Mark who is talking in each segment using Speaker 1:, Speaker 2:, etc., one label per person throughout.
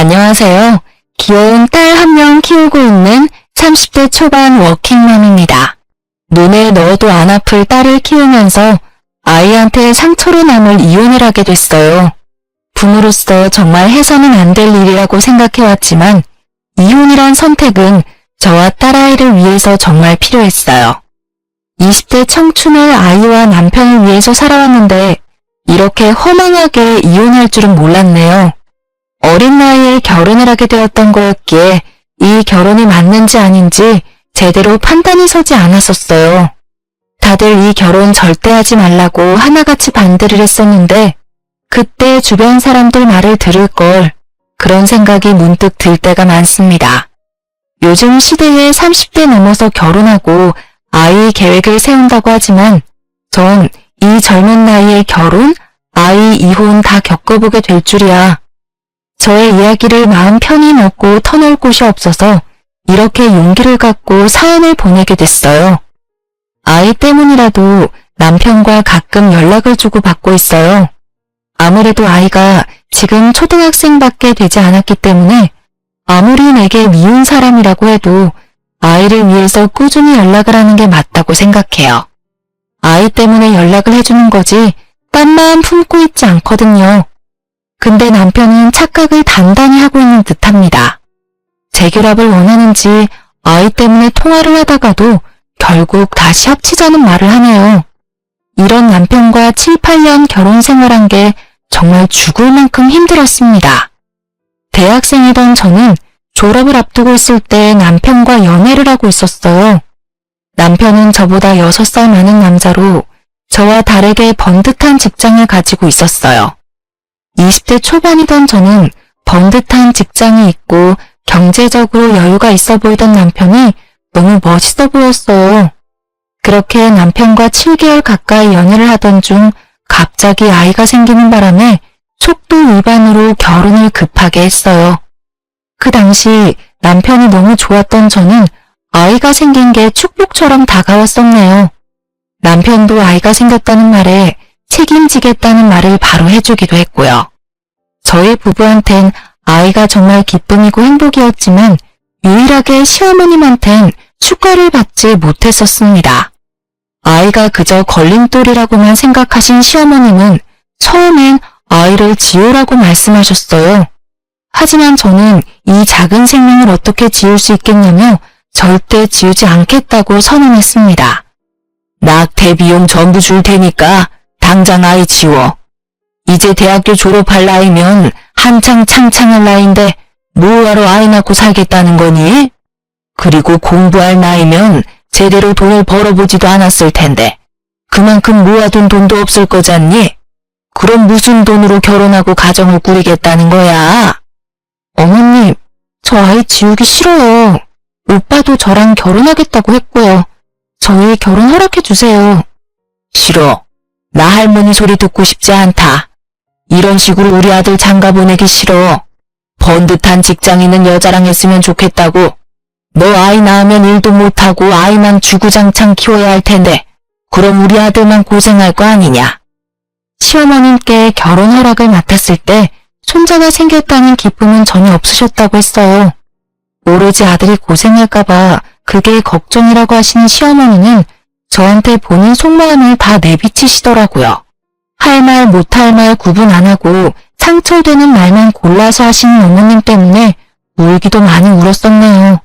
Speaker 1: 안녕하세요. 귀여운 딸 한 명 키우고 있는 30대 초반 워킹맘입니다. 눈에 넣어도 안 아플 딸을 키우면서 아이한테 상처로 남을 이혼을 하게 됐어요. 부모로서 정말 해서는 안 될 일이라고 생각해왔지만 이혼이란 선택은 저와 딸아이를 위해서 정말 필요했어요. 20대 청춘을 아이와 남편을 위해서 살아왔는데 이렇게 허망하게 이혼할 줄은 몰랐네요. 어린 나이에 결혼을 하게 되었던 거였기에 이 결혼이 맞는지 아닌지 제대로 판단이 서지 않았었어요. 다들 이 결혼 절대 하지 말라고 하나같이 반대를 했었는데 그때 주변 사람들 말을 들을 걸 그런 생각이 문득 들 때가 많습니다. 요즘 시대에 30대 넘어서 결혼하고 아이 계획을 세운다고 하지만 전 이 젊은 나이에 결혼, 아이 이혼 다 겪어보게 될 줄이야. 저의 이야기를 마음 편히 먹고 터놓을 곳이 없어서 이렇게 용기를 갖고 사연을 보내게 됐어요. 아이 때문이라도 남편과 가끔 연락을 주고받고 있어요. 아무래도 아이가 지금 초등학생밖에 되지 않았기 때문에 아무리 내게 미운 사람이라고 해도 아이를 위해서 꾸준히 연락을 하는 게 맞다고 생각해요. 아이 때문에 연락을 해주는 거지 딴 마음 품고 있지 않거든요. 근데 남편은 착각을 단단히 하고 있는 듯합니다. 재결합을 원하는지 아이 때문에 통화를 하다가도 결국 다시 합치자는 말을 하네요. 이런 남편과 7, 8년 결혼 생활한 게 정말 죽을 만큼 힘들었습니다. 대학생이던 저는 졸업을 앞두고 있을 때 남편과 연애를 하고 있었어요. 남편은 저보다 6살 많은 남자로 저와 다르게 번듯한 직장을 가지고 있었어요. 20대 초반이던 저는 번듯한 직장이 있고 경제적으로 여유가 있어 보이던 남편이 너무 멋있어 보였어요. 그렇게 남편과 7개월 가까이 연애를 하던 중 갑자기 아이가 생기는 바람에 속도 위반으로 결혼을 급하게 했어요. 그 당시 남편이 너무 좋았던 저는 아이가 생긴 게 축복처럼 다가왔었네요. 남편도 아이가 생겼다는 말에 책임지겠다는 말을 바로 해주기도 했고요. 저희 부부한텐 아이가 정말 기쁨이고 행복이었지만 유일하게 시어머님한텐 축가를 받지 못했었습니다. 아이가 그저 걸림돌이라고만 생각하신 시어머님은 처음엔 아이를 지우라고 말씀하셨어요. 하지만 저는 이 작은 생명을 어떻게 지울 수 있겠냐며 절대 지우지 않겠다고 선언했습니다. 낙태 비용 전부 줄 테니까 당장 아이 지워. 이제 대학교 졸업할 나이면 한창 창창할 나이인데 뭐하러 아이 낳고 살겠다는 거니? 그리고 공부할 나이면 제대로 돈을 벌어보지도 않았을 텐데 그만큼 모아둔 돈도 없을 거잖니? 그럼 무슨 돈으로 결혼하고 가정을 꾸리겠다는 거야? 어머님, 저 아이 지우기 싫어요. 오빠도 저랑 결혼하겠다고 했고요. 저희 결혼 허락해주세요. 싫어. 나 할머니 소리 듣고 싶지 않다. 이런 식으로 우리 아들 장가 보내기 싫어. 번듯한 직장 있는 여자랑 했으면 좋겠다고. 너 아이 낳으면 일도 못하고 아이만 주구장창 키워야 할 텐데 그럼 우리 아들만 고생할 거 아니냐. 시어머님께 결혼 허락을 맡았을 때 손자가 생겼다는 기쁨은 전혀 없으셨다고 했어요. 오로지 아들이 고생할까봐 그게 걱정이라고 하시는 시어머니는 저한테 본인 속마음을 다 내비치시더라고요. 할 말 못할 말 구분 안 하고 상처되는 말만 골라서 하시는 어머님 때문에 울기도 많이 울었었네요.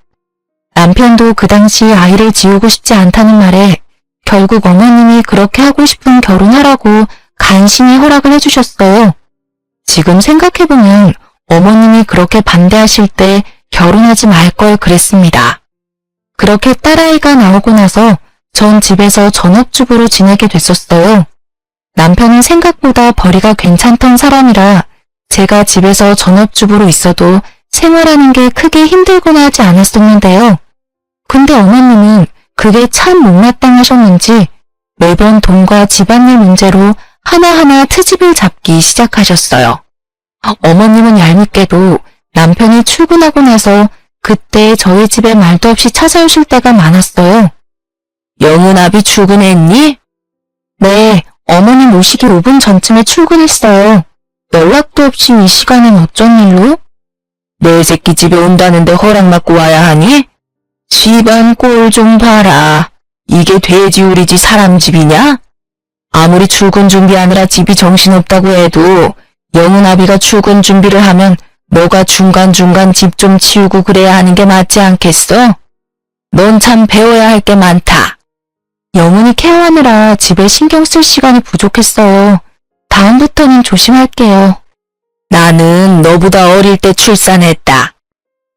Speaker 1: 남편도 그 당시 아이를 지우고 싶지 않다는 말에 결국 어머님이 그렇게 하고 싶은 결혼하라고 간신히 허락을 해주셨어요. 지금 생각해보면 어머님이 그렇게 반대하실 때 결혼하지 말 걸 그랬습니다. 그렇게 딸아이가 나오고 나서 전 집에서 전업주부로 지내게 됐었어요. 남편은 생각보다 벌이가 괜찮던 사람이라 제가 집에서 전업주부로 있어도 생활하는 게 크게 힘들거나 하지 않았었는데요. 근데 어머님은 그게 참 못마땅하셨는지 매번 돈과 집안일 문제로 하나하나 트집을 잡기 시작하셨어요. 어머님은 얄밉게도 남편이 출근하고 나서 그때 저희 집에 말도 없이 찾아오실 때가 많았어요. 영은아비 출근했니? 네, 어머님 오시기 5분 전쯤에 출근했어요. 연락도 없이 이 시간엔 어쩐 일로? 내 새끼 집에 온다는데 허락받고 와야 하니? 집안 꼴 좀 봐라. 이게 돼지 우리 집 사람 집이냐? 아무리 출근 준비하느라 집이 정신없다고 해도 영은아비가 출근 준비를 하면 너가 중간중간 집 좀 치우고 그래야 하는 게 맞지 않겠어? 넌 참 배워야 할 게 많다. 영은이 케어하느라 집에 신경 쓸 시간이 부족했어요. 다음부터는 조심할게요. 나는 너보다 어릴 때 출산했다.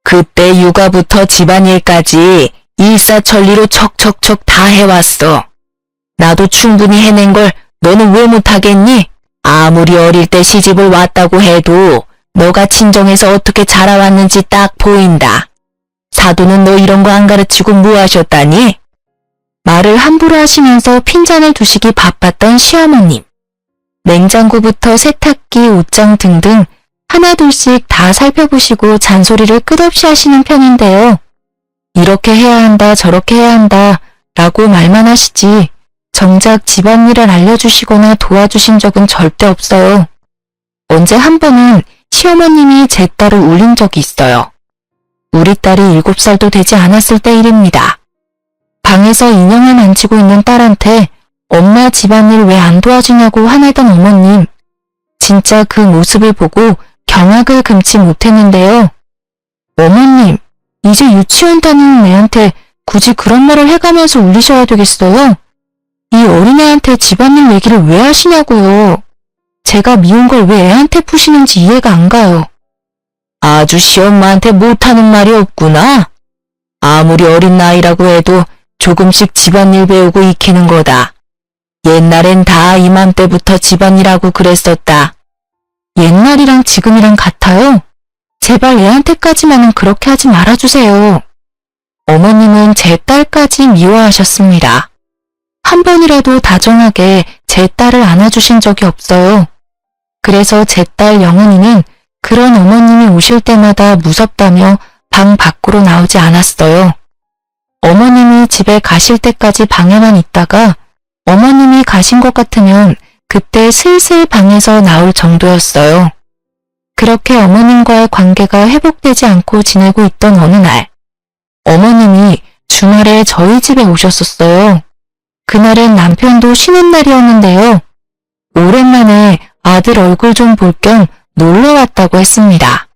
Speaker 1: 그때 육아부터 집안일까지 일사천리로 척척척 다 해왔어. 나도 충분히 해낸 걸 너는 왜 못하겠니? 아무리 어릴 때 시집을 왔다고 해도 너가 친정에서 어떻게 자라왔는지 딱 보인다. 사도는 너 이런 거 안 가르치고 뭐 하셨다니? 말을 함부로 하시면서 핀잔을 두시기 바빴던 시어머님. 냉장고부터 세탁기, 옷장 등등 하나둘씩 다 살펴보시고 잔소리를 끝없이 하시는 편인데요. 이렇게 해야 한다, 저렇게 해야 한다 라고 말만 하시지 정작 집안일을 알려주시거나 도와주신 적은 절대 없어요. 언제 한 번은 시어머님이 제 딸을 울린 적이 있어요. 우리 딸이 7살도 되지 않았을 때 일입니다. 방에서 인형을 만지고 있는 딸한테 엄마 집안일 왜 안 도와주냐고 화내던 어머님. 진짜 그 모습을 보고 경악을 금치 못했는데요. 어머님, 이제 유치원 다니는 애한테 굳이 그런 말을 해가면서 울리셔야 되겠어요? 이 어린애한테 집안일 얘기를 왜 하시냐고요. 제가 미운 걸 왜 애한테 푸시는지 이해가 안 가요. 아주 시엄마한테 못하는 말이 없구나. 아무리 어린 나이라고 해도 조금씩 집안일 배우고 익히는 거다. 옛날엔 다 이맘때부터 집안일하고 그랬었다. 옛날이랑 지금이랑 같아요? 제발 애한테까지만은 그렇게 하지 말아주세요. 어머님은 제 딸까지 미워하셨습니다. 한 번이라도 다정하게 제 딸을 안아주신 적이 없어요. 그래서 제 딸 영은이는 그런 어머님이 오실 때마다 무섭다며 방 밖으로 나오지 않았어요. 어머님이 집에 가실 때까지 방에만 있다가 어머님이 가신 것 같으면 그때 슬슬 방에서 나올 정도였어요. 그렇게 어머님과의 관계가 회복되지 않고 지내고 있던 어느 날, 어머님이 주말에 저희 집에 오셨었어요. 그날은 남편도 쉬는 날이었는데요. 오랜만에 아들 얼굴 좀 볼 겸 놀러 왔다고 했습니다.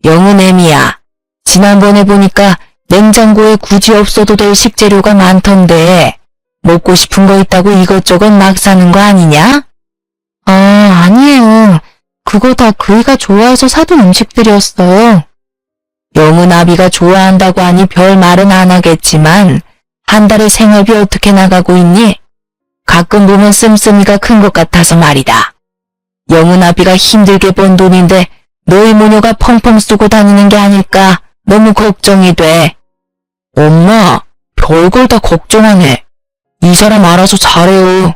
Speaker 1: 영은애미야, 지난번에 보니까 냉장고에 굳이 없어도 될 식재료가 많던데 먹고 싶은 거 있다고 이것저것 막 사는 거 아니냐? 아, 아니에요. 그거 다 그이가 좋아해서 사둔 음식들이었어요. 영은아비가 좋아한다고 하니 별 말은 안 하겠지만 한 달에 생활비 어떻게 나가고 있니? 가끔 보면 씀씀이가 큰 것 같아서 말이다. 영은아비가 힘들게 번 돈인데 너희 모녀가 펑펑 쓰고 다니는 게 아닐까 너무 걱정이 돼. 엄마, 별걸 다 걱정하네. 이 사람 알아서 잘해요.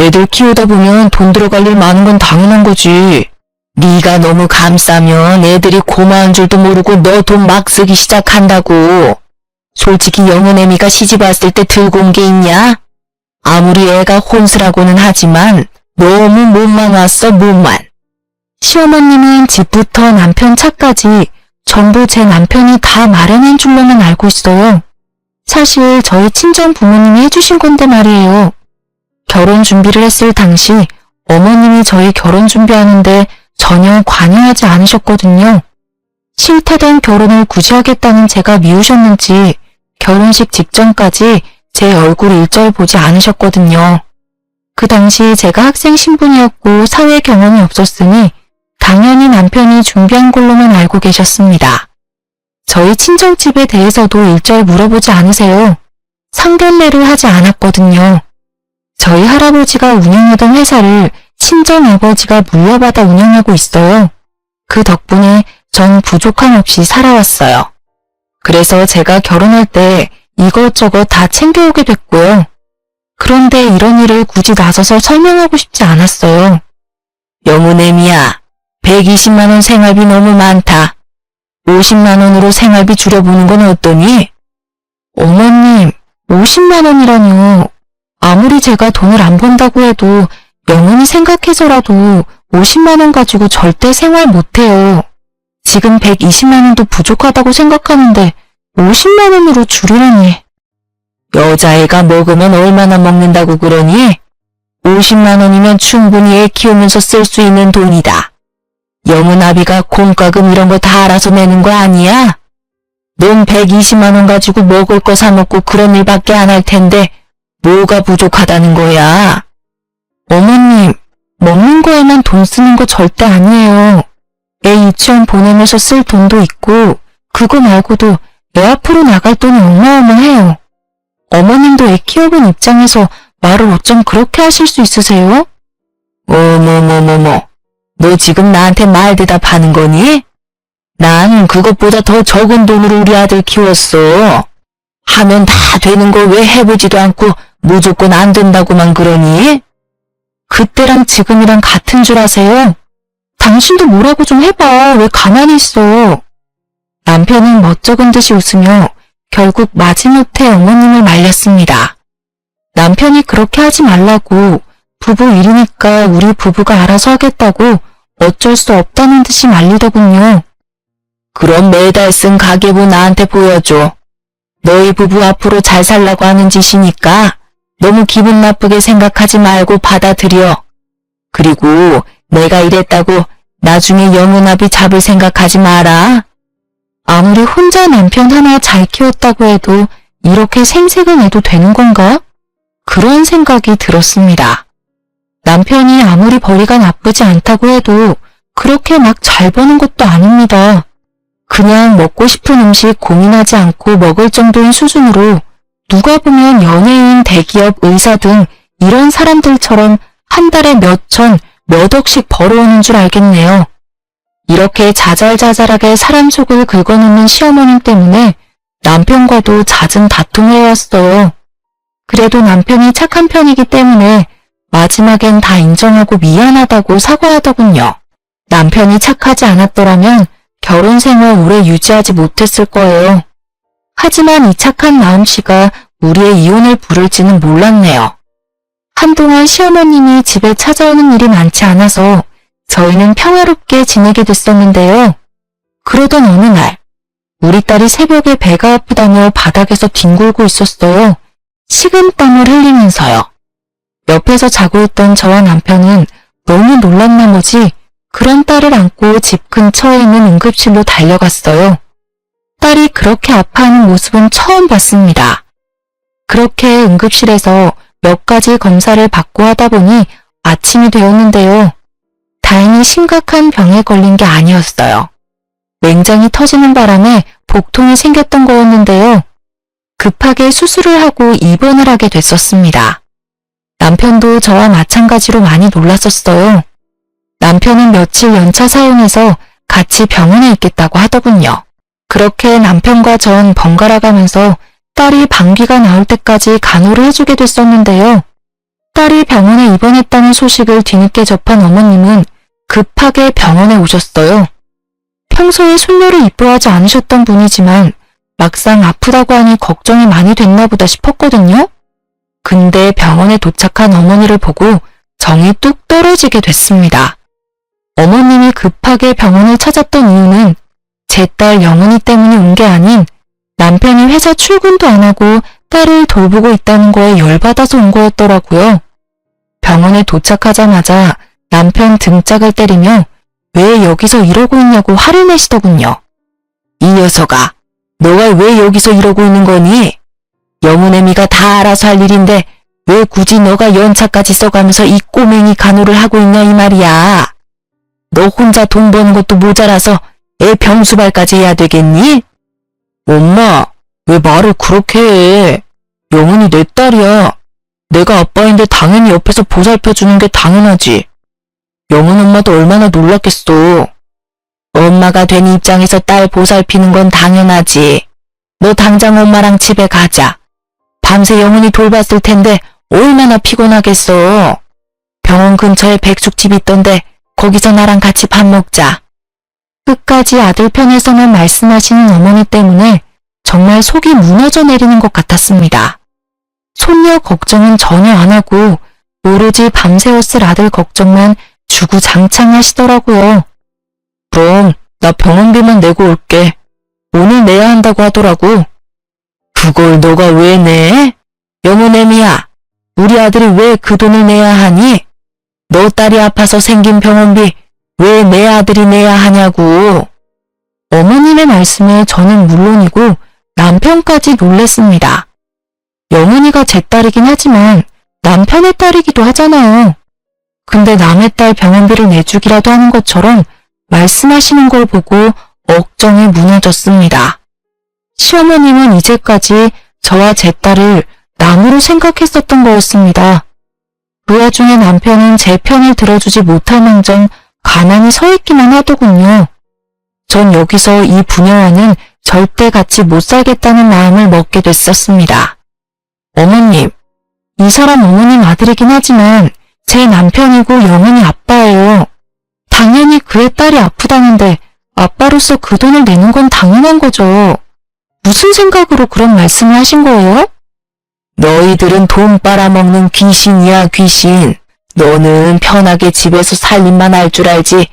Speaker 1: 애들 키우다 보면 돈 들어갈 일 많은 건 당연한 거지. 네가 너무 감싸면 애들이 고마운 줄도 모르고 너 돈 막 쓰기 시작한다고. 솔직히 영은애미가 시집 왔을 때 들고 온 게 있냐? 아무리 애가 혼수라고는 하지만 너무 몸만 왔어, 몸만. 시어머님은 집부터 남편 차까지 전부 제 남편이 다 마련한 줄로만 알고 있어요. 사실 저희 친정 부모님이 해주신 건데 말이에요. 결혼 준비를 했을 당시 어머님이 저희 결혼 준비하는데 전혀 관여하지 않으셨거든요. 싫다던 결혼을 굳이 하겠다는 제가 미우셨는지 결혼식 직전까지 제 얼굴 일절 보지 않으셨거든요. 그 당시 제가 학생 신분이었고 사회 경험이 없었으니 당연히 남편이 준비한 걸로만 알고 계셨습니다. 저희 친정집에 대해서도 일절 물어보지 않으세요. 상견례를 하지 않았거든요. 저희 할아버지가 운영하던 회사를 친정아버지가 물려받아 운영하고 있어요. 그 덕분에 전 부족함 없이 살아왔어요. 그래서 제가 결혼할 때 이것저것 다 챙겨오게 됐고요. 그런데 이런 일을 굳이 나서서 설명하고 싶지 않았어요. 영은애미야, 120만 원 생활비 너무 많다. 50만 원으로 생활비 줄여보는 건 어떠니? 어머님, 50만 원이라뇨. 아무리 제가 돈을 안 번다고 해도 영은이 생각해서라도 50만 원 가지고 절대 생활 못해요. 지금 120만 원도 부족하다고 생각하는데 50만 원으로 줄이라니. 여자애가 먹으면 얼마나 먹는다고 그러니? 50만 원이면 충분히 애 키우면서 쓸 수 있는 돈이다. 영은아비가 공과금 이런 거 다 알아서 내는 거 아니야? 넌 120만 원 가지고 먹을 거 사 먹고 그런 일밖에 안 할 텐데 뭐가 부족하다는 거야? 어머님, 먹는 거에만 돈 쓰는 거 절대 아니에요. 애 유치원 보내면서 쓸 돈도 있고 그거 말고도 애 앞으로 나갈 돈이 어마어마해요. 어머님도 애 키워본 입장에서 말을 어쩜 그렇게 하실 수 있으세요? 어머머머머, 너 지금 나한테 말 대답하는 거니? 난 그것보다 더 적은 돈으로 우리 아들 키웠어. 하면 다 되는 걸 왜 해보지도 않고 무조건 안 된다고만 그러니? 그때랑 지금이랑 같은 줄 아세요? 당신도 뭐라고 좀 해봐. 왜 가만히 있어? 남편은 멋쩍은 듯이 웃으며 결국 마지못해 어머님을 말렸습니다. 남편이 그렇게 하지 말라고, 부부 일이니까 우리 부부가 알아서 하겠다고 어쩔 수 없다는 듯이 말리더군요. 그럼 매달 쓴 가계부 나한테 보여줘. 너희 부부 앞으로 잘 살라고 하는 짓이니까 너무 기분 나쁘게 생각하지 말고 받아들여. 그리고 내가 이랬다고 나중에 영은아비 잡을 생각하지 마라. 아무리 혼자 남편 하나 잘 키웠다고 해도 이렇게 생색을 내도 되는 건가? 그런 생각이 들었습니다. 남편이 아무리 벌이가 나쁘지 않다고 해도 그렇게 막 잘 버는 것도 아닙니다. 그냥 먹고 싶은 음식 고민하지 않고 먹을 정도인 수준으로 누가 보면 연예인, 대기업, 의사 등 이런 사람들처럼 한 달에 몇 천, 몇 억씩 벌어오는 줄 알겠네요. 이렇게 자잘자잘하게 사람 속을 긁어놓는 시어머님 때문에 남편과도 잦은 다툼을 해왔어요. 그래도 남편이 착한 편이기 때문에 마지막엔 다 인정하고 미안하다고 사과하더군요. 남편이 착하지 않았더라면 결혼 생활 오래 유지하지 못했을 거예요. 하지만 이 착한 마음씨가 우리의 이혼을 부를지는 몰랐네요. 한동안 시어머님이 집에 찾아오는 일이 많지 않아서 저희는 평화롭게 지내게 됐었는데요. 그러던 어느 날 우리 딸이 새벽에 배가 아프다며 바닥에서 뒹굴고 있었어요. 식은땀을 흘리면서요. 옆에서 자고 있던 저와 남편은 너무 놀란 나머지 그런 딸을 안고 집 근처에 있는 응급실로 달려갔어요. 딸이 그렇게 아파하는 모습은 처음 봤습니다. 그렇게 응급실에서 몇 가지 검사를 받고 하다 보니 아침이 되었는데요. 다행히 심각한 병에 걸린 게 아니었어요. 맹장이 터지는 바람에 복통이 생겼던 거였는데요. 급하게 수술을 하고 입원을 하게 됐었습니다. 남편도 저와 마찬가지로 많이 놀랐었어요. 남편은 며칠 연차 사용해서 같이 병원에 있겠다고 하더군요. 그렇게 남편과 전 번갈아 가면서 딸이 방귀가 나올 때까지 간호를 해주게 됐었는데요. 딸이 병원에 입원했다는 소식을 뒤늦게 접한 어머님은 급하게 병원에 오셨어요. 평소에 손녀를 이뻐하지 않으셨던 분이지만 막상 아프다고 하니 걱정이 많이 됐나 보다 싶었거든요. 근데 병원에 도착한 어머니를 보고 정이 뚝 떨어지게 됐습니다. 어머님이 급하게 병원을 찾았던 이유는 제 딸 영은이 때문에 온 게 아닌 남편이 회사 출근도 안 하고 딸을 돌보고 있다는 거에 열받아서 온 거였더라고요. 병원에 도착하자마자 남편 등짝을 때리며 왜 여기서 이러고 있냐고 화를 내시더군요. 이 녀석아, 너가 왜 여기서 이러고 있는 거니? 영은애미가 다 알아서 할 일인데 왜 굳이 너가 연차까지 써가면서 이 꼬맹이 간호를 하고 있냐 이 말이야. 너 혼자 돈 버는 것도 모자라서 애 병수발까지 해야 되겠니? 엄마, 왜 말을 그렇게 해? 영은이 내 딸이야. 내가 아빠인데 당연히 옆에서 보살펴주는 게 당연하지. 영은 엄마도 얼마나 놀랐겠어. 엄마가 된 입장에서 딸 보살피는 건 당연하지. 너 당장 엄마랑 집에 가자. 밤새 영은이 돌봤을 텐데 얼마나 피곤하겠어. 병원 근처에 백숙집 있던데 거기서 나랑 같이 밥 먹자. 끝까지 아들 편에서만 말씀하시는 어머니 때문에 정말 속이 무너져 내리는 것 같았습니다. 손녀 걱정은 전혀 안 하고 오로지 밤새웠을 아들 걱정만 주구장창 하시더라고요. 그럼 나 병원비만 내고 올게. 오늘 내야 한다고 하더라고. 그걸 너가 왜 내? 영은애미야, 우리 아들이 왜 그 돈을 내야 하니? 너 딸이 아파서 생긴 병원비 왜 내 아들이 내야 하냐고. 어머님의 말씀에 저는 물론이고 남편까지 놀랬습니다. 영은이가 제 딸이긴 하지만 남편의 딸이기도 하잖아요. 근데 남의 딸 병원비를 내주기라도 하는 것처럼 말씀하시는 걸 보고 억정이 무너졌습니다. 시어머님은 이제까지 저와 제 딸을 남으로 생각했었던 거였습니다. 그 와중에 남편은 제 편을 들어주지 못할 망정 가만히 서 있기만 하더군요. 전 여기서 이 부녀와는 절대 같이 못 살겠다는 마음을 먹게 됐었습니다. 어머님, 이 사람 어머님 아들이긴 하지만 제 남편이고 영은이 아빠예요. 당연히 그의 딸이 아프다는데 아빠로서 그 돈을 내는 건 당연한 거죠. 무슨 생각으로 그런 말씀을 하신 거예요? 너희들은 돈 빨아먹는 귀신이야, 귀신. 너는 편하게 집에서 살림만 할 줄 알지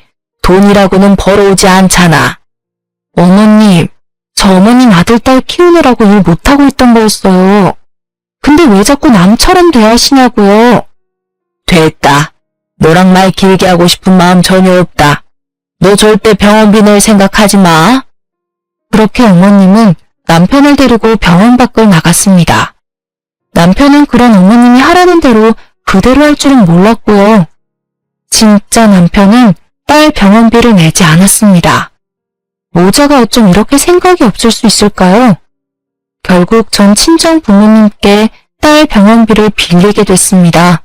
Speaker 1: 돈이라고는 벌어오지 않잖아. 어머님, 저 어머님 아들 딸 키우느라고 일 못하고 있던 거였어요. 근데 왜 자꾸 남처럼 대하시냐고요. 됐다. 너랑 말 길게 하고 싶은 마음 전혀 없다. 너 절대 병원비 낼 생각하지 마. 그렇게 어머님은 남편을 데리고 병원 밖을 나갔습니다. 남편은 그런 어머님이 하라는 대로 그대로 할 줄은 몰랐고요. 진짜 남편은 딸 병원비를 내지 않았습니다. 모자가 어쩜 이렇게 생각이 없을 수 있을까요? 결국 전 친정 부모님께 딸 병원비를 빌리게 됐습니다.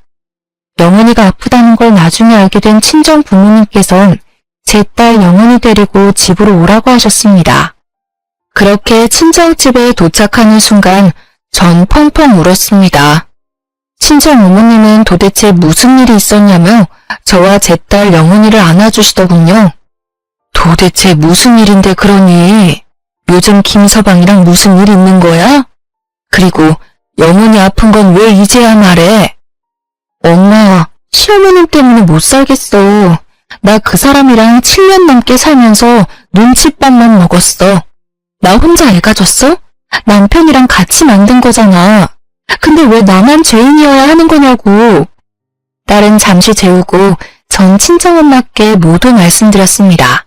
Speaker 1: 영은이가 아프다는 걸 나중에 알게 된 친정 부모님께선 제 딸 영은이 데리고 집으로 오라고 하셨습니다. 그렇게 친정집에 도착하는 순간 전 펑펑 울었습니다. 친정 어머님은 도대체 무슨 일이 있었냐며 저와 제 딸 영은이를 안아주시더군요. 도대체 무슨 일인데 그러니? 요즘 김서방이랑 무슨 일 있는 거야? 그리고 영은이 아픈 건 왜 이제야 말해? 엄마, 시어머님 때문에 못 살겠어. 나 그 사람이랑 7년 넘게 살면서 눈칫밥만 먹었어. 나 혼자 애가 졌어? 남편이랑 같이 만든 거잖아. 근데 왜 나만 죄인이어야 하는 거냐고. 딸은 잠시 재우고 전 친정엄마께 모두 말씀드렸습니다.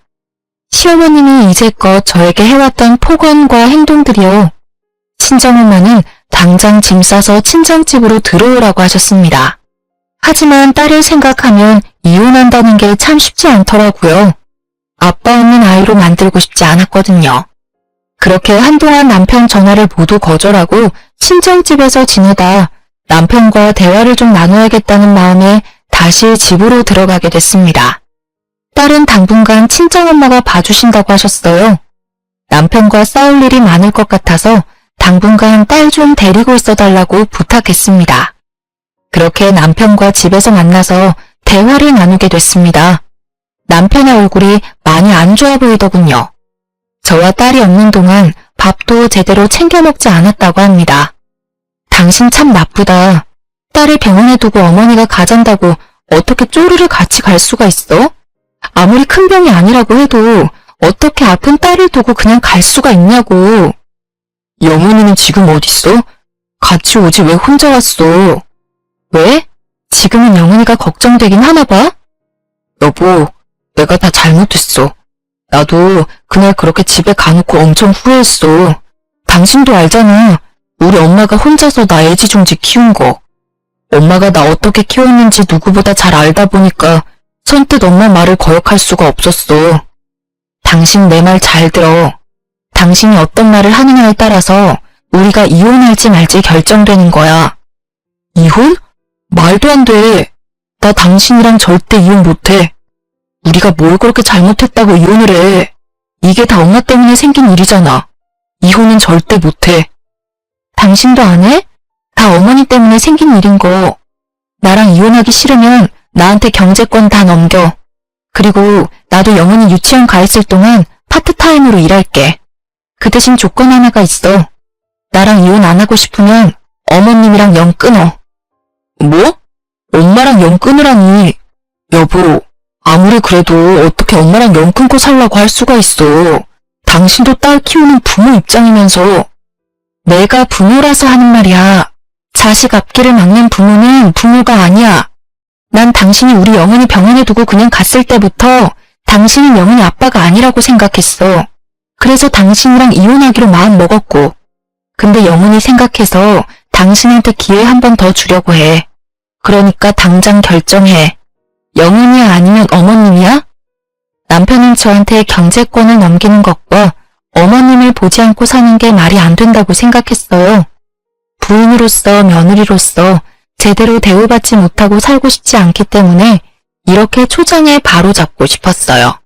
Speaker 1: 시어머님이 이제껏 저에게 해왔던 폭언과 행동들이요. 친정엄마는 당장 짐 싸서 친정집으로 들어오라고 하셨습니다. 하지만 딸을 생각하면 이혼한다는 게 참 쉽지 않더라고요. 아빠 없는 아이로 만들고 싶지 않았거든요. 그렇게 한동안 남편 전화를 모두 거절하고 친정집에서 지내다 남편과 대화를 좀 나눠야겠다는 마음에 다시 집으로 들어가게 됐습니다. 딸은 당분간 친정엄마가 봐주신다고 하셨어요. 남편과 싸울 일이 많을 것 같아서 당분간 딸 좀 데리고 있어달라고 부탁했습니다. 그렇게 남편과 집에서 만나서 대화를 나누게 됐습니다. 남편의 얼굴이 많이 안 좋아 보이더군요. 저와 딸이 없는 동안 밥도 제대로 챙겨 먹지 않았다고 합니다. 당신 참 나쁘다. 딸을 병원에 두고 어머니가 가잔다고 어떻게 쪼르르 같이 갈 수가 있어? 아무리 큰 병이 아니라고 해도 어떻게 아픈 딸을 두고 그냥 갈 수가 있냐고. 영은이는 지금 어딨어? 같이 오지 왜 혼자 왔어? 왜? 지금은 영은이가 걱정되긴 하나 봐? 여보, 내가 다 잘못했어. 나도 그날 그렇게 집에 가놓고 엄청 후회했어. 당신도 알잖아. 우리 엄마가 혼자서 나 애지중지 키운 거. 엄마가 나 어떻게 키웠는지 누구보다 잘 알다 보니까 선뜻 엄마 말을 거역할 수가 없었어. 당신 내 말 잘 들어. 당신이 어떤 말을 하느냐에 따라서 우리가 이혼할지 말지 결정되는 거야. 이혼? 말도 안 돼. 나 당신이랑 절대 이혼 못해. 우리가 뭘 그렇게 잘못했다고 이혼을 해. 이게 다 엄마 때문에 생긴 일이잖아. 이혼은 절대 못해. 당신도 안 해? 다 어머니 때문에 생긴 일인 거. 나랑 이혼하기 싫으면 나한테 경제권 다 넘겨. 그리고 나도 영은이 유치원 가 있을 동안 파트타임으로 일할게. 그 대신 조건 하나가 있어. 나랑 이혼 안 하고 싶으면 어머님이랑 영 끊어. 뭐? 엄마랑 영 끊으라니. 여보, 아무리 그래도 어떻게 엄마랑 연 끊고 살라고 할 수가 있어. 당신도 딸 키우는 부모 입장이면서. 내가 부모라서 하는 말이야. 자식 앞길을 막는 부모는 부모가 아니야. 난 당신이 우리 영은이 병원에 두고 그냥 갔을 때부터 당신은 영은이 아빠가 아니라고 생각했어. 그래서 당신이랑 이혼하기로 마음 먹었고. 근데 영은이 생각해서 당신한테 기회 한 번 더 주려고 해. 그러니까 당장 결정해. 영은이야 아니면 어머님이야? 남편은 저한테 경제권을 넘기는 것과 어머님을 보지 않고 사는 게 말이 안 된다고 생각했어요. 부인으로서 며느리로서 제대로 대우받지 못하고 살고 싶지 않기 때문에 이렇게 초장에 바로잡고 싶었어요.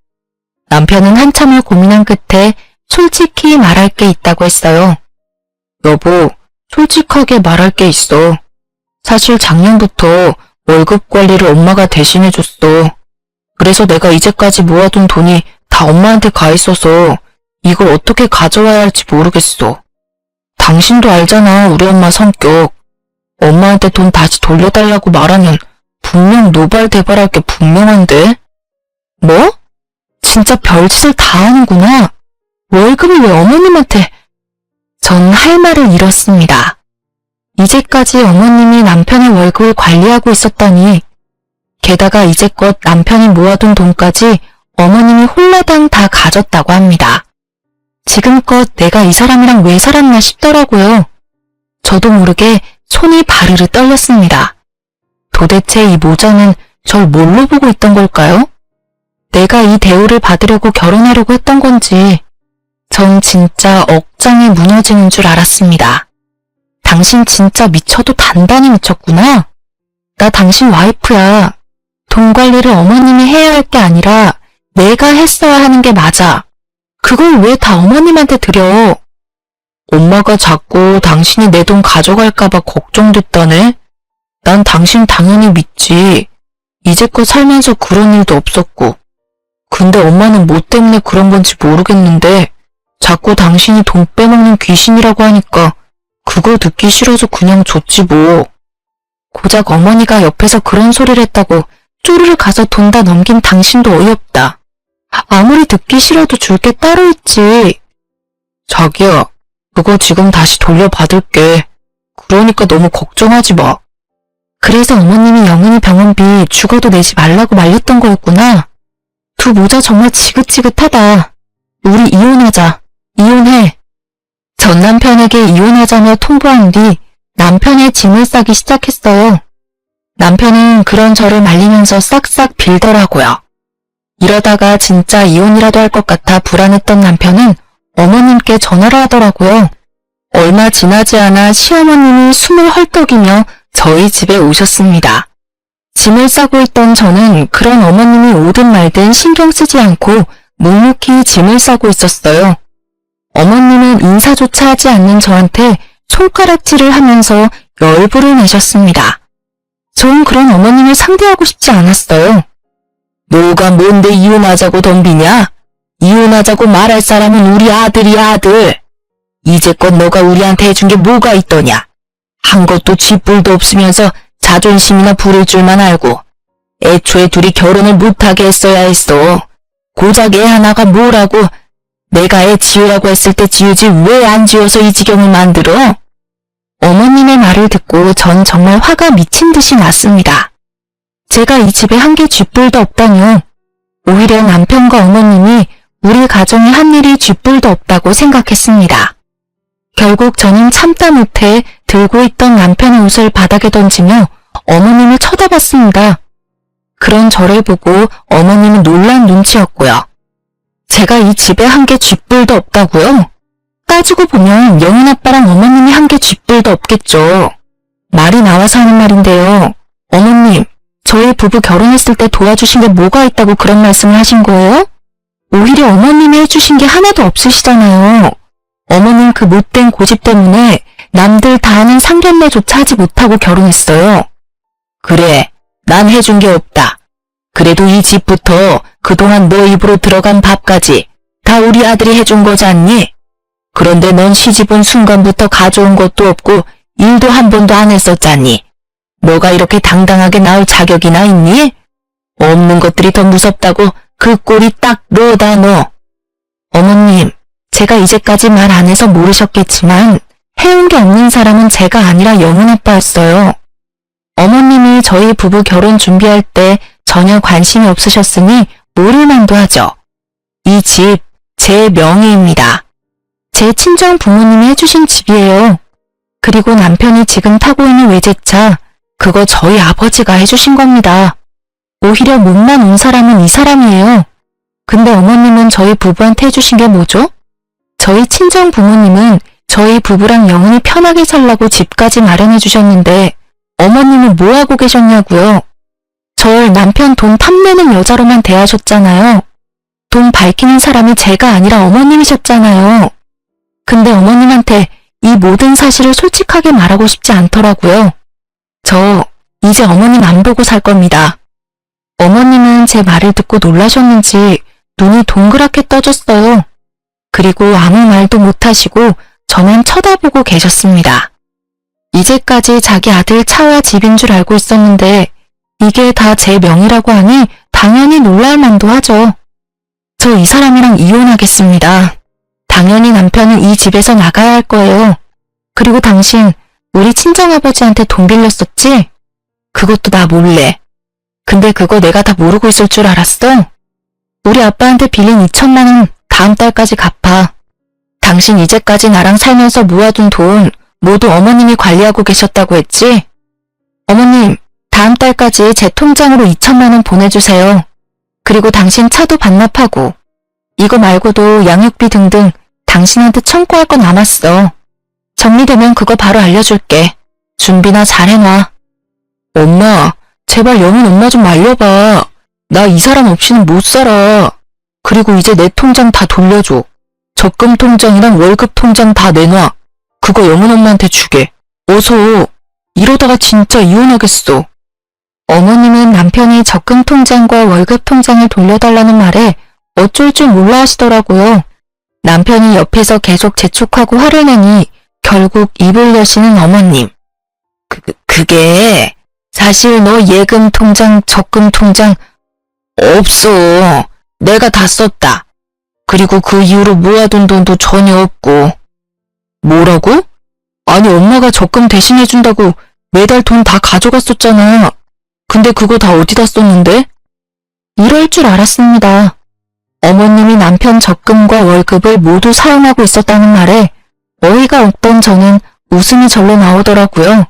Speaker 1: 남편은 한참을 고민한 끝에 솔직히 말할 게 있다고 했어요. 여보, 솔직하게 말할 게 있어. 사실 작년부터 월급 관리를 엄마가 대신해줬어. 그래서 내가 이제까지 모아둔 돈이 다 엄마한테 가 있어서 이걸 어떻게 가져와야 할지 모르겠어. 당신도 알잖아, 우리 엄마 성격. 엄마한테 돈 다시 돌려달라고 말하면 분명 노발대발할 게 분명한데? 뭐? 진짜 별짓을 다 하는구나. 월급을 왜 어머님한테... 전 할 말을 잃었습니다. 이제까지 어머님이 남편의 월급을 관리하고 있었다니. 게다가 이제껏 남편이 모아둔 돈까지 어머님이 홀라당 다 가졌다고 합니다. 지금껏 내가 이 사람이랑 왜 살았나 싶더라고요. 저도 모르게 손이 바르르 떨렸습니다. 도대체 이 모자는 절 뭘로 보고 있던 걸까요? 내가 이 대우를 받으려고 결혼하려고 했던 건지 전 진짜 억장이 무너지는 줄 알았습니다. 당신 진짜 미쳐도 단단히 미쳤구나. 나 당신 와이프야. 돈 관리를 어머님이 해야 할 게 아니라 내가 했어야 하는 게 맞아. 그걸 왜 다 어머님한테 드려? 엄마가 자꾸 당신이 내 돈 가져갈까봐 걱정됐다네. 난 당신 당연히 믿지. 이제껏 살면서 그런 일도 없었고. 근데 엄마는 뭐 때문에 그런 건지 모르겠는데 자꾸 당신이 돈 빼먹는 귀신이라고 하니까 그거 듣기 싫어서 그냥 줬지 뭐. 고작 어머니가 옆에서 그런 소리를 했다고 쪼르르 가서 돈 다 넘긴 당신도 어이없다. 아무리 듣기 싫어도 줄 게 따로 있지. 자기야, 그거 지금 다시 돌려받을게. 그러니까 너무 걱정하지 마. 그래서 어머님이 영은이 병원비 죽어도 내지 말라고 말렸던 거였구나. 두 모자 정말 지긋지긋하다. 우리 이혼하자. 이혼해. 전 남편에게 이혼하자며 통보한 뒤 남편의 짐을 싸기 시작했어요. 남편은 그런 저를 말리면서 싹싹 빌더라고요. 이러다가 진짜 이혼이라도 할 것 같아 불안했던 남편은 어머님께 전화를 하더라고요. 얼마 지나지 않아 시어머님이 숨을 헐떡이며 저희 집에 오셨습니다. 짐을 싸고 있던 저는 그런 어머님이 오든 말든 신경 쓰지 않고 묵묵히 짐을 싸고 있었어요. 어머님은 인사조차 하지 않는 저한테 손가락질을 하면서 열불을 내셨습니다. 전 그런 어머님을 상대하고 싶지 않았어요. 너가 뭔데 이혼하자고 덤비냐? 이혼하자고 말할 사람은 우리 아들이야, 아들. 이제껏 너가 우리한테 해준 게 뭐가 있더냐? 한 것도 쥐뿔도 없으면서 자존심이나 부릴 줄만 알고 애초에 둘이 결혼을 못하게 했어야 했어. 고작 애 하나가 뭐라고. 내가 애 지으라고 했을 때 지우지 왜 안 지어서 이 지경을 만들어? 어머님의 말을 듣고 전 정말 화가 미친 듯이 났습니다. 제가 이 집에 한 개 쥐뿔도 없다뇨. 오히려 남편과 어머님이 우리 가정에 한 일이 쥐뿔도 없다고 생각했습니다. 결국 저는 참다 못해 들고 있던 남편의 옷을 바닥에 던지며 어머님을 쳐다봤습니다. 그런 저를 보고 어머님은 놀란 눈치였고요. 제가 이 집에 한 개 쥐뿔도 없다고요? 따지고 보면 영은 아빠랑 어머님이 한 개 쥐뿔도 없겠죠. 말이 나와서 하는 말인데요. 어머님, 저희 부부 결혼했을 때 도와주신 게 뭐가 있다고 그런 말씀을 하신 거예요? 오히려 어머님이 해주신 게 하나도 없으시잖아요. 어머님 그 못된 고집 때문에 남들 다 하는 상견례조차 하지 못하고 결혼했어요. 그래, 난 해준 게 없다. 그래도 이 집부터 그동안 너 입으로 들어간 밥까지 다 우리 아들이 해준 거지 않니? 그런데 넌 시집 온 순간부터 가져온 것도 없고 일도 한 번도 안 했었잖니. 너가 이렇게 당당하게 나올 자격이나 있니? 없는 것들이 더 무섭다고 그 꼴이 딱 너다 너. 어머님, 제가 이제까지 말 안 해서 모르셨겠지만 해온 게 없는 사람은 제가 아니라 영훈 아빠였어요. 어머님이 저희 부부 결혼 준비할 때 전혀 관심이 없으셨으니 모를만도 하죠. 이 집 제 명의입니다. 제 친정 부모님이 해주신 집이에요. 그리고 남편이 지금 타고 있는 외제차, 그거 저희 아버지가 해주신 겁니다. 오히려 못난 온 사람은 이 사람이에요. 근데 어머님은 저희 부부한테 해주신 게 뭐죠? 저희 친정 부모님은 저희 부부랑 영훈이 편하게 살라고 집까지 마련해 주셨는데 어머님은 뭐 하고 계셨냐고요? 절 남편 돈 탐내는 여자로만 대하셨잖아요. 돈 밝히는 사람이 제가 아니라 어머님이셨잖아요. 근데 어머님한테 이 모든 사실을 솔직하게 말하고 싶지 않더라고요. 저 이제 어머님 안 보고 살 겁니다. 어머님은 제 말을 듣고 놀라셨는지 눈이 동그랗게 떠졌어요. 그리고 아무 말도 못하시고 저만 쳐다보고 계셨습니다. 이제까지 자기 아들 차와 집인 줄 알고 있었는데 이게 다 제 명의라고 하니 당연히 놀랄 만도 하죠. 저 이 사람이랑 이혼하겠습니다. 당연히 남편은 이 집에서 나가야 할 거예요. 그리고 당신 우리 친정아버지한테 돈 빌렸었지? 그것도 나 몰래. 근데 그거 내가 다 모르고 있을 줄 알았어? 우리 아빠한테 빌린 2천만 원 다음 달까지 갚아. 당신 이제까지 나랑 살면서 모아둔 돈 모두 어머님이 관리하고 계셨다고 했지? 어머님, 다음 달까지 제 통장으로 2천만 원 보내주세요. 그리고 당신 차도 반납하고 이거 말고도 양육비 등등 당신한테 청구할 거 남았어. 정리되면 그거 바로 알려줄게. 준비나 잘 해놔. 엄마, 제발 영훈 엄마 좀 말려봐. 나 이 사람 없이는 못 살아. 그리고 이제 내 통장 다 돌려줘. 적금 통장이랑 월급 통장 다 내놔. 그거 영훈 엄마한테 주게. 어서. 이러다가 진짜 이혼하겠어. 어머님은 남편이 적금 통장과 월급 통장을 돌려달라는 말에 어쩔 줄 몰라 하시더라고요. 남편이 옆에서 계속 재촉하고 화를 내니 결국 입을 여시는 어머님. 그게 사실 너 예금 통장, 적금 통장 없어. 내가 다 썼다. 그리고 그 이후로 모아둔 돈도 전혀 없고. 뭐라고? 아니 엄마가 적금 대신해준다고 매달 돈 다 가져갔었잖아. 근데 그거 다 어디다 썼는데? 이럴 줄 알았습니다. 어머님이 남편 적금과 월급을 모두 사용하고 있었다는 말에 어이가 없던 저는 웃음이 절로 나오더라고요.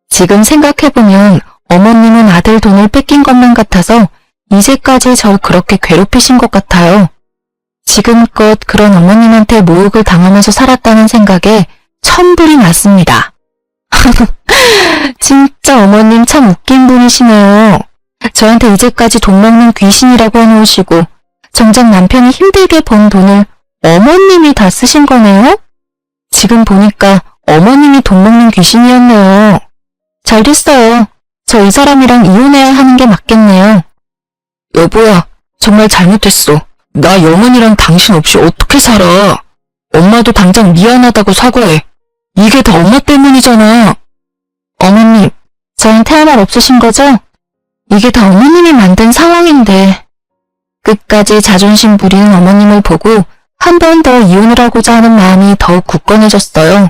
Speaker 1: 지금 생각해보면 어머님은 아들 돈을 뺏긴 것만 같아서 이제까지 절 그렇게 괴롭히신 것 같아요. 지금껏 그런 어머님한테 모욕을 당하면서 살았다는 생각에 천불이 났습니다. 진짜 어머님 참 웃긴 분이시네요. 저한테 이제까지 돈 먹는 귀신이라고 해놓으시고 정작 남편이 힘들게 번 돈을 어머님이 다 쓰신 거네요? 지금 보니까 어머님이 돈 먹는 귀신이었네요. 잘 됐어요. 저 이 사람이랑 이혼해야 하는 게 맞겠네요. 여보야, 정말 잘못했어. 나 영훈이랑 당신 없이 어떻게 살아. 엄마도 당장 미안하다고 사과해. 이게 다 엄마 때문이잖아. 어머님, 저한테 할 말 없으신 거죠? 이게 다 어머님이 만든 상황인데. 끝까지 자존심 부리는 어머님을 보고 한 번 더 이혼을 하고자 하는 마음이 더욱 굳건해졌어요.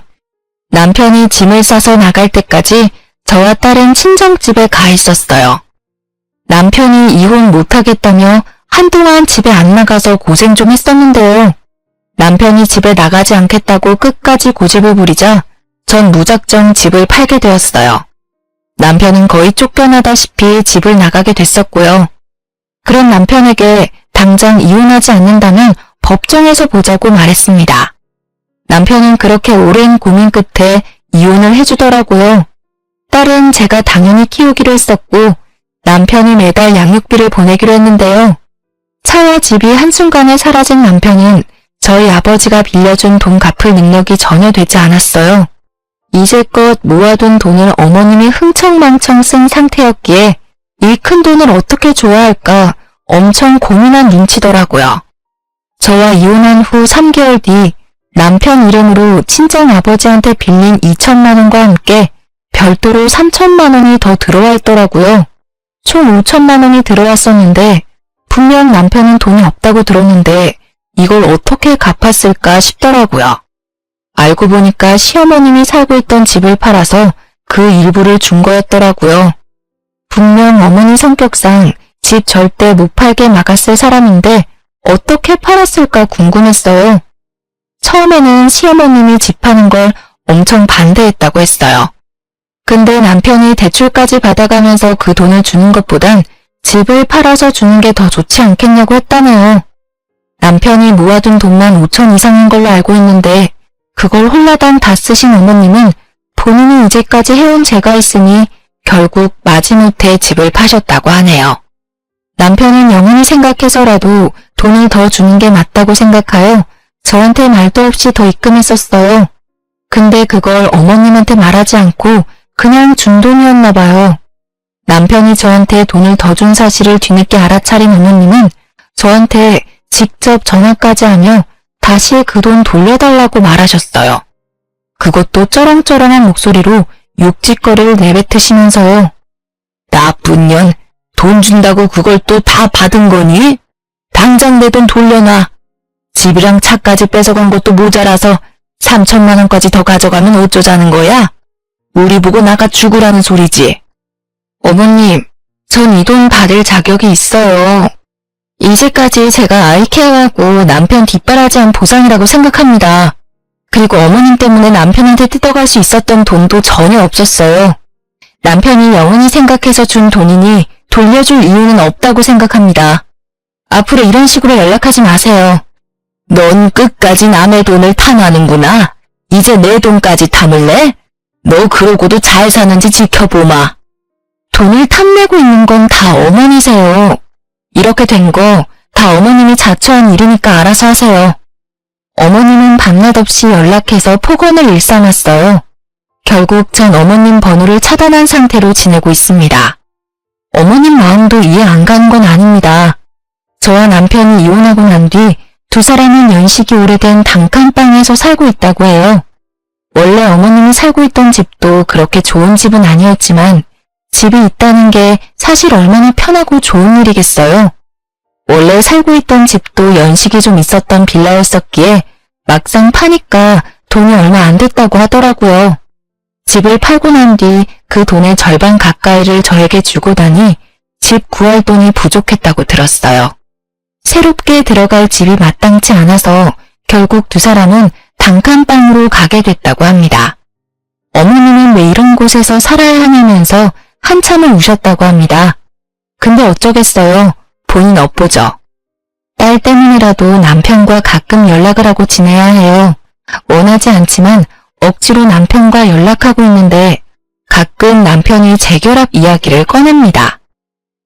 Speaker 1: 남편이 짐을 싸서 나갈 때까지 저와 딸은 친정집에 가 있었어요. 남편이 이혼 못하겠다며 한동안 집에 안 나가서 고생 좀 했었는데요. 남편이 집에 나가지 않겠다고 끝까지 고집을 부리자 전 무작정 집을 팔게 되었어요. 남편은 거의 쫓겨나다시피 집을 나가게 됐었고요. 그런 남편에게 당장 이혼하지 않는다면 법정에서 보자고 말했습니다. 남편은 그렇게 오랜 고민 끝에 이혼을 해주더라고요. 딸은 제가 당연히 키우기로 했었고 남편이 매달 양육비를 보내기로 했는데요. 차와 집이 한순간에 사라진 남편은 저희 아버지가 빌려준 돈 갚을 능력이 전혀 되지 않았어요. 이제껏 모아둔 돈을 어머님이 흥청망청 쓴 상태였기에 이 큰 돈을 어떻게 줘야 할까 엄청 고민한 눈치더라고요. 저와 이혼한 후 3개월 뒤 남편 이름으로 친정아버지한테 빌린 2천만 원과 함께 별도로 3천만 원이 더 들어와 있더라고요. 총 5천만 원이 들어왔었는데 분명 남편은 돈이 없다고 들었는데 이걸 어떻게 갚았을까 싶더라고요. 알고 보니까 시어머님이 살고 있던 집을 팔아서 그 일부를 준 거였더라고요. 분명 어머니 성격상 집 절대 못 팔게 막았을 사람인데 어떻게 팔았을까 궁금했어요. 처음에는 시어머님이 집 파는 걸 엄청 반대했다고 했어요. 근데 남편이 대출까지 받아가면서 그 돈을 주는 것보단 집을 팔아서 주는 게 더 좋지 않겠냐고 했다네요. 남편이 모아둔 돈만 5천 이상인 걸로 알고 있는데 그걸 홀라당 다 쓰신 어머님은 본인이 이제까지 해온 죄가 있으니 결국 마지못해 집을 파셨다고 하네요. 남편은 영원히 생각해서라도 돈을 더 주는 게 맞다고 생각하여 저한테 말도 없이 더 입금했었어요. 근데 그걸 어머님한테 말하지 않고 그냥 준 돈이었나 봐요. 남편이 저한테 돈을 더 준 사실을 뒤늦게 알아차린 어머님은 저한테 직접 전화까지 하며 다시 그 돈 돌려달라고 말하셨어요. 그것도 쩌렁쩌렁한 목소리로 욕짓거리를 내뱉으시면서요. 나쁜 년, 돈 준다고 그걸 또 다 받은 거니? 당장 내 돈 돌려놔. 집이랑 차까지 뺏어간 것도 모자라서 3천만 원까지 더 가져가면 어쩌자는 거야? 우리 보고 나가 죽으라는 소리지. 어머님, 전 이 돈 받을 자격이 있어요. 이제까지 제가 아이케어하고 남편 뒷바라지한 보상이라고 생각합니다. 그리고 어머님 때문에 남편한테 뜯어갈 수 있었던 돈도 전혀 없었어요. 남편이 영원히 생각해서 준 돈이니 돌려줄 이유는 없다고 생각합니다. 앞으로 이런 식으로 연락하지 마세요. 넌 끝까지 남의 돈을 탐하는구나. 이제 내 돈까지 탐을래? 너 그러고도 잘 사는지 지켜보마. 돈을 탐내고 있는 건 다 어머니세요. 이렇게 된 거 다 어머님이 자초한 일이니까 알아서 하세요. 어머님은 밤낮 없이 연락해서 폭언을 일삼았어요. 결국 전 어머님 번호를 차단한 상태로 지내고 있습니다. 어머님 마음도 이해 안 가는 건 아닙니다. 저와 남편이 이혼하고 난 뒤 두 사람은 연식이 오래된 단칸방에서 살고 있다고 해요. 원래 어머님이 살고 있던 집도 그렇게 좋은 집은 아니었지만 집이 있다는 게 사실 얼마나 편하고 좋은 일이겠어요. 원래 살고 있던 집도 연식이 좀 있었던 빌라였었기에 막상 파니까 돈이 얼마 안 됐다고 하더라고요. 집을 팔고 난 뒤 그 돈의 절반 가까이를 저에게 주고 나니 집 구할 돈이 부족했다고 들었어요. 새롭게 들어갈 집이 마땅치 않아서 결국 두 사람은 단칸방으로 가게 됐다고 합니다. 어머님은 왜 이런 곳에서 살아야 하냐면서 한참을 우셨다고 합니다. 근데 어쩌겠어요. 본인 업보죠. 딸 때문이라도 남편과 가끔 연락을 하고 지내야 해요. 원하지 않지만 억지로 남편과 연락하고 있는데 가끔 남편이 재결합 이야기를 꺼냅니다.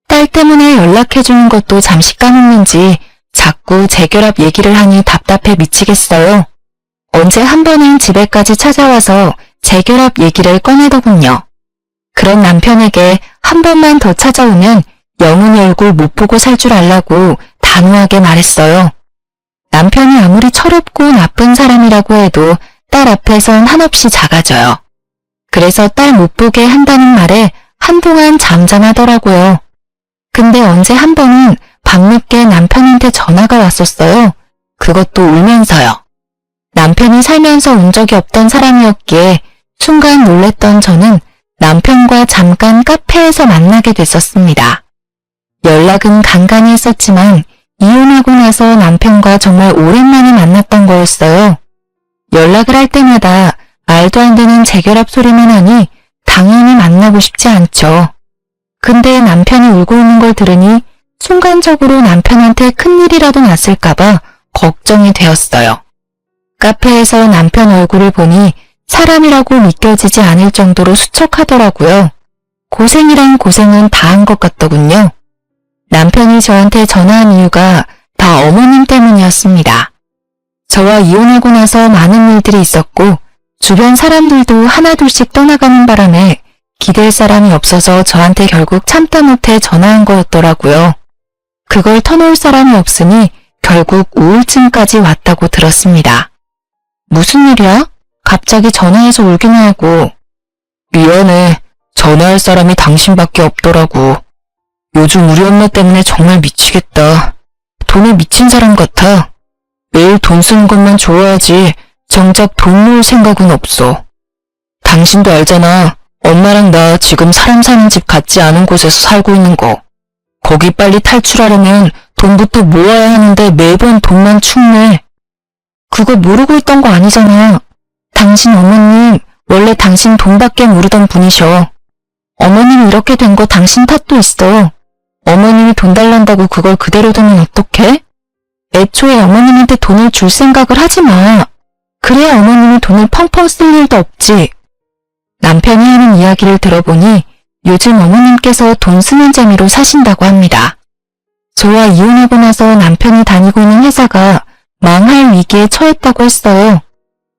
Speaker 1: 딸 때문에 연락해주는 것도 잠시 까먹는지 자꾸 재결합 얘기를 하니 답답해 미치겠어요. 언제 한 번은 집에까지 찾아와서 재결합 얘기를 꺼내더군요. 그런 남편에게 한 번만 더 찾아오면 영은이 얼굴 못 보고 살 줄 알라고 단호하게 말했어요. 남편이 아무리 철없고 나쁜 사람이라고 해도 딸 앞에선 한없이 작아져요. 그래서 딸 못 보게 한다는 말에 한동안 잠잠하더라고요. 근데 언제 한 번은 밤늦게 남편한테 전화가 왔었어요. 그것도 울면서요. 남편이 살면서 온 적이 없던 사람이었기에 순간 놀랬던 저는 남편과 잠깐 카페에서 만나게 됐었습니다. 연락은 간간히 했었지만 이혼하고 나서 남편과 정말 오랜만에 만났던 거였어요. 연락을 할 때마다 말도 안 되는 재결합 소리만 하니 당연히 만나고 싶지 않죠. 근데 남편이 울고 있는 걸 들으니 순간적으로 남편한테 큰일이라도 났을까봐 걱정이 되었어요. 카페에서 남편 얼굴을 보니 사람이라고 믿겨지지 않을 정도로 수척하더라고요. 고생이란 고생은 다 한 것 같더군요. 남편이 저한테 전화한 이유가 다 어머님 때문이었습니다. 저와 이혼하고 나서 많은 일들이 있었고 주변 사람들도 하나둘씩 떠나가는 바람에 기댈 사람이 없어서 저한테 결국 참다 못해 전화한 거였더라고요. 그걸 터놓을 사람이 없으니 결국 우울증까지 왔다고 들었습니다. 무슨 일이야? 갑자기 전화해서 울기나 하고. 미안해. 전화할 사람이 당신밖에 없더라고. 요즘 우리 엄마 때문에 정말 미치겠다. 돈에 미친 사람 같아. 매일 돈 쓰는 것만 좋아하지 정작 돈 모을 생각은 없어. 당신도 알잖아. 엄마랑 나 지금 사람 사는 집 같지 않은 곳에서 살고 있는 거. 거기 빨리 탈출하려면 돈부터 모아야 하는데 매번 돈만 축내. 그거 모르고 있던 거 아니잖아. 당신 어머님 원래 당신 돈밖에 모르던 분이셔. 어머님이 이렇게 된 거 당신 탓도 있어. 어머님이 돈 달란다고 그걸 그대로 두면 어떡해? 애초에 어머님한테 돈을 줄 생각을 하지 마. 그래야 어머님이 돈을 펑펑 쓸 일도 없지. 남편이 하는 이야기를 들어보니 요즘 어머님께서 돈 쓰는 재미로 사신다고 합니다. 저와 이혼하고 나서 남편이 다니고 있는 회사가 망할 위기에 처했다고 했어요.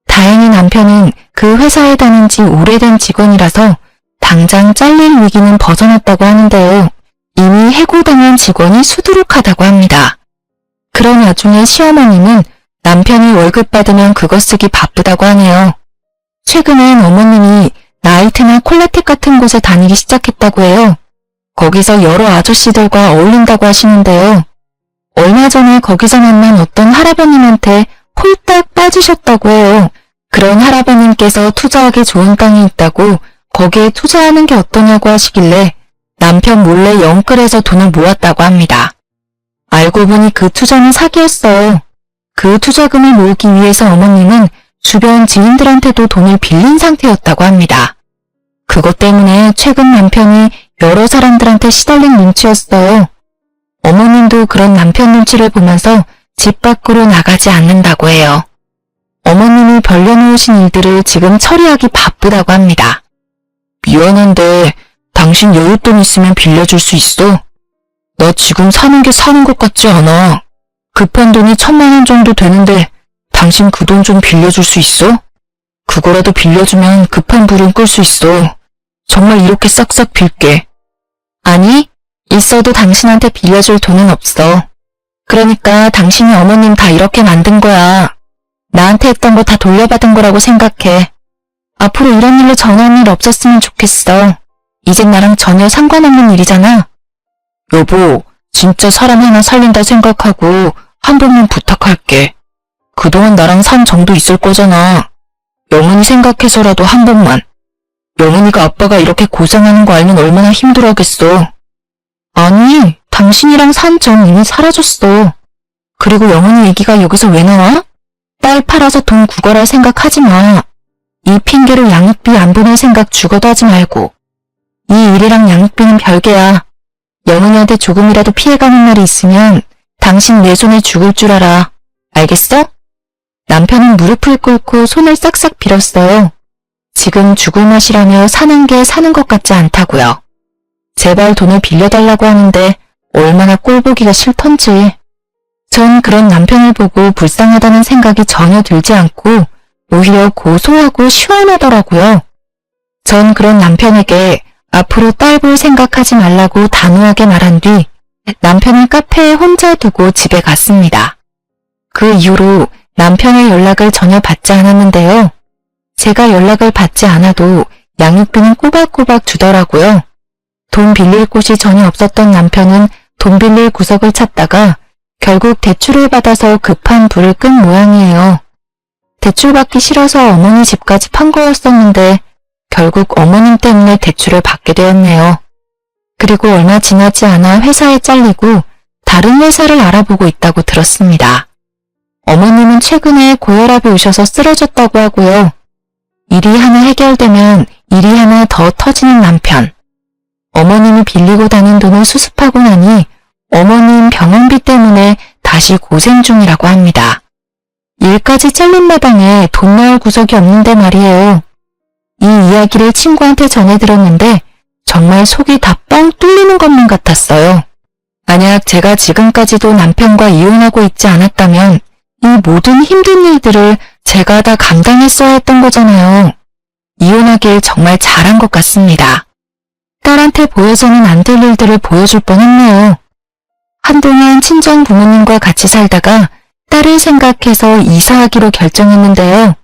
Speaker 1: 다행히 남편은 그 회사에 다닌 지 오래된 직원이라서 당장 잘릴 위기는 벗어났다고 하는데요. 이미 해고당한 직원이 수두룩하다고 합니다. 그런 와중에 시어머님은 남편이 월급 받으면 그거 쓰기 바쁘다고 하네요. 최근엔 어머님이 나이트나 콜라텍 같은 곳에 다니기 시작했다고 해요. 거기서 여러 아저씨들과 어울린다고 하시는데요. 얼마 전에 거기서 만난 어떤 할아버님한테 홀딱 빠지셨다고 해요. 그런 할아버님께서 투자하기 좋은 땅이 있다고 거기에 투자하는 게 어떠냐고 하시길래 남편 몰래 영끌해서 돈을 모았다고 합니다. 알고 보니 그 투자는 사기였어요. 그 투자금을 모으기 위해서 어머님은 주변 지인들한테도 돈을 빌린 상태였다고 합니다. 그것 때문에 최근 남편이 여러 사람들한테 시달린 눈치였어요. 어머님도 그런 남편 눈치를 보면서 집 밖으로 나가지 않는다고 해요. 어머님이 벌려놓으신 일들을 지금 처리하기 바쁘다고 합니다. 미안한데 당신 여윳돈 있으면 빌려줄 수 있어? 나 지금 사는 게 사는 것 같지 않아. 급한 돈이 1,000만 원 정도 되는데 당신 그 돈 좀 빌려줄 수 있어? 그거라도 빌려주면 급한 불은 끌 수 있어. 정말 이렇게 싹싹 빌게. 아니, 있어도 당신한테 빌려줄 돈은 없어. 그러니까 당신이 어머님 다 이렇게 만든 거야. 나한테 했던 거 다 돌려받은 거라고 생각해. 앞으로 이런 일로 전화할 일 없었으면 좋겠어. 이젠 나랑 전혀 상관없는 일이잖아. 여보, 진짜 사람 하나 살린다 생각하고 한 번만 부탁할게. 그동안 나랑 산 정도 있을 거잖아. 영은이 생각해서라도 한 번만. 영은이가 아빠가 이렇게 고생하는 거 알면 얼마나 힘들어하겠어. 아니, 당신이랑 산 전 이미 사라졌어. 그리고 영은이 얘기가 여기서 왜 나와? 딸 팔아서 돈 구걸할 생각하지 마. 이 핑계로 양육비 안 보낼 생각 죽어도 하지 말고. 이 일이랑 양육비는 별개야. 영은이한테 조금이라도 피해가는 날이 있으면 당신 내 손에 죽을 줄 알아. 알겠어? 남편은 무릎을 꿇고 손을 싹싹 빌었어요. 지금 죽을 맛이라며 사는 게 사는 것 같지 않다고요. 제발 돈을 빌려달라고 하는데 얼마나 꼴보기가 싫던지. 전 그런 남편을 보고 불쌍하다는 생각이 전혀 들지 않고 오히려 고소하고 시원하더라고요. 전 그런 남편에게 앞으로 딸 볼 생각하지 말라고 단호하게 말한 뒤 남편을 카페에 혼자 두고 집에 갔습니다. 그 이후로 남편의 연락을 전혀 받지 않았는데요. 제가 연락을 받지 않아도 양육비는 꼬박꼬박 주더라고요. 돈 빌릴 곳이 전혀 없었던 남편은 돈 빌릴 구석을 찾다가 결국 대출을 받아서 급한 불을 끈 모양이에요. 대출 받기 싫어서 어머니 집까지 판 거였었는데 결국 어머님 때문에 대출을 받게 되었네요. 그리고 얼마 지나지 않아 회사에 잘리고 다른 회사를 알아보고 있다고 들었습니다. 어머님은 최근에 고혈압이 오셔서 쓰러졌다고 하고요. 일이 하나 해결되면 일이 하나 더 터지는 남편. 어머님이 빌리고 다닌 돈을 수습하고 나니 어머님 병원비 때문에 다시 고생 중이라고 합니다. 일까지 잘린 마당에 돈 나올 구석이 없는데 말이에요. 이 이야기를 친구한테 전해 들었는데 정말 속이 다 뻥 뚫리는 것만 같았어요. 만약 제가 지금까지도 남편과 이혼하고 있지 않았다면 이 모든 힘든 일들을 제가 다 감당했어야 했던 거잖아요. 이혼하길 정말 잘한 것 같습니다. 딸한테 보여서는 안 될 일들을 보여줄 뻔했네요. 한동안 친정 부모님과 같이 살다가 딸을 생각해서 이사하기로 결정했는데요.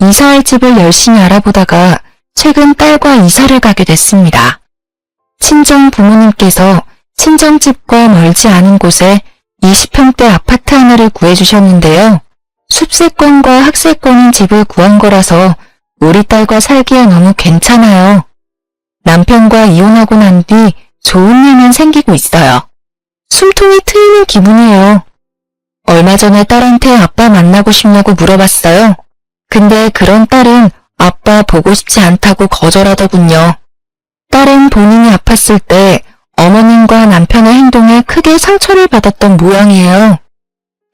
Speaker 1: 이사할 집을 열심히 알아보다가 최근 딸과 이사를 가게 됐습니다. 친정 부모님께서 친정집과 멀지 않은 곳에 20평대 아파트 하나를 구해주셨는데요. 숲세권과 학세권인 집을 구한 거라서 우리 딸과 살기에 너무 괜찮아요. 남편과 이혼하고 난 뒤 좋은 일만 생기고 있어요. 숨통이 트이는 기분이에요. 얼마 전에 딸한테 아빠 만나고 싶냐고 물어봤어요. 근데 그런 딸은 아빠 보고 싶지 않다고 거절하더군요. 딸은 본인이 아팠을 때 어머님과 남편의 행동에 크게 상처를 받았던 모양이에요.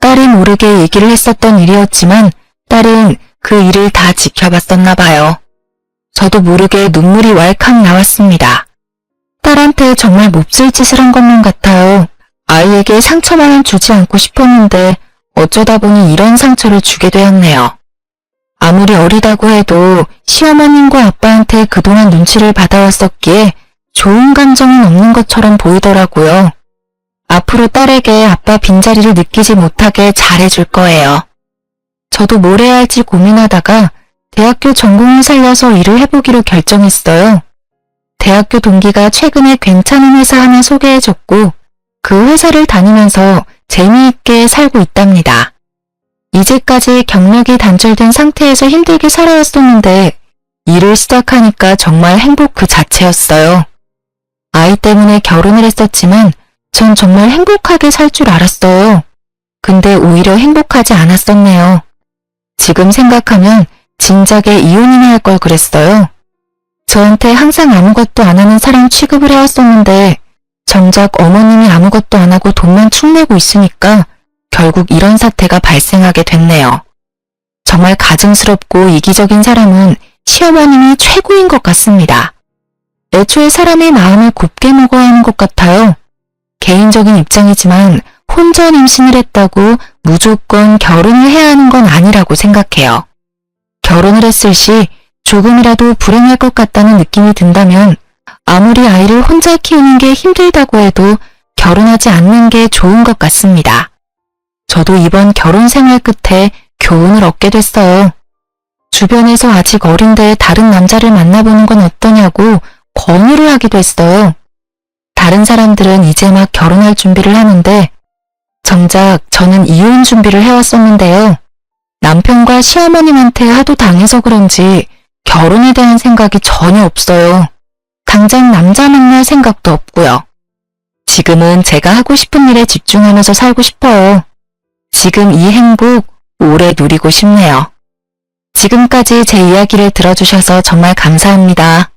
Speaker 1: 딸이 모르게 얘기를 했었던 일이었지만 딸은 그 일을 다 지켜봤었나 봐요. 저도 모르게 눈물이 왈칵 나왔습니다. 딸한테 정말 몹쓸 짓을 한 것만 같아요. 아이에게 상처만은 주지 않고 싶었는데 어쩌다 보니 이런 상처를 주게 되었네요. 아무리 어리다고 해도 시어머님과 아빠한테 그동안 눈치를 받아왔었기에 좋은 감정은 없는 것처럼 보이더라고요. 앞으로 딸에게 아빠 빈자리를 느끼지 못하게 잘해줄 거예요. 저도 뭘 해야 할지 고민하다가 대학교 전공을 살려서 일을 해보기로 결정했어요. 대학교 동기가 최근에 괜찮은 회사 하나 소개해줬고 그 회사를 다니면서 재미있게 살고 있답니다. 이제까지 경력이 단절된 상태에서 힘들게 살아왔었는데 일을 시작하니까 정말 행복 그 자체였어요. 아이 때문에 결혼을 했었지만 전 정말 행복하게 살 줄 알았어요. 근데 오히려 행복하지 않았었네요. 지금 생각하면 진작에 이혼이나 할 걸 그랬어요. 저한테 항상 아무것도 안 하는 사람 취급을 해왔었는데 정작 어머님이 아무것도 안 하고 돈만 축내고 있으니까 결국 이런 사태가 발생하게 됐네요. 정말 가증스럽고 이기적인 사람은 시어머님이 최고인 것 같습니다. 애초에 사람의 마음을 곱게 먹어야 하는 것 같아요. 개인적인 입장이지만 혼전 임신을 했다고 무조건 결혼을 해야 하는 건 아니라고 생각해요. 결혼을 했을 시 조금이라도 불행할 것 같다는 느낌이 든다면 아무리 아이를 혼자 키우는 게 힘들다고 해도 결혼하지 않는 게 좋은 것 같습니다. 저도 이번 결혼 생활 끝에 교훈을 얻게 됐어요. 주변에서 아직 어린데 다른 남자를 만나보는 건 어떠냐고 권유를 하기도 했어요. 다른 사람들은 이제 막 결혼할 준비를 하는데 정작 저는 이혼 준비를 해왔었는데요. 남편과 시어머님한테 하도 당해서 그런지 결혼에 대한 생각이 전혀 없어요. 당장 남자 만날 생각도 없고요. 지금은 제가 하고 싶은 일에 집중하면서 살고 싶어요. 지금 이 행복 오래 누리고 싶네요. 지금까지 제 이야기를 들어주셔서 정말 감사합니다.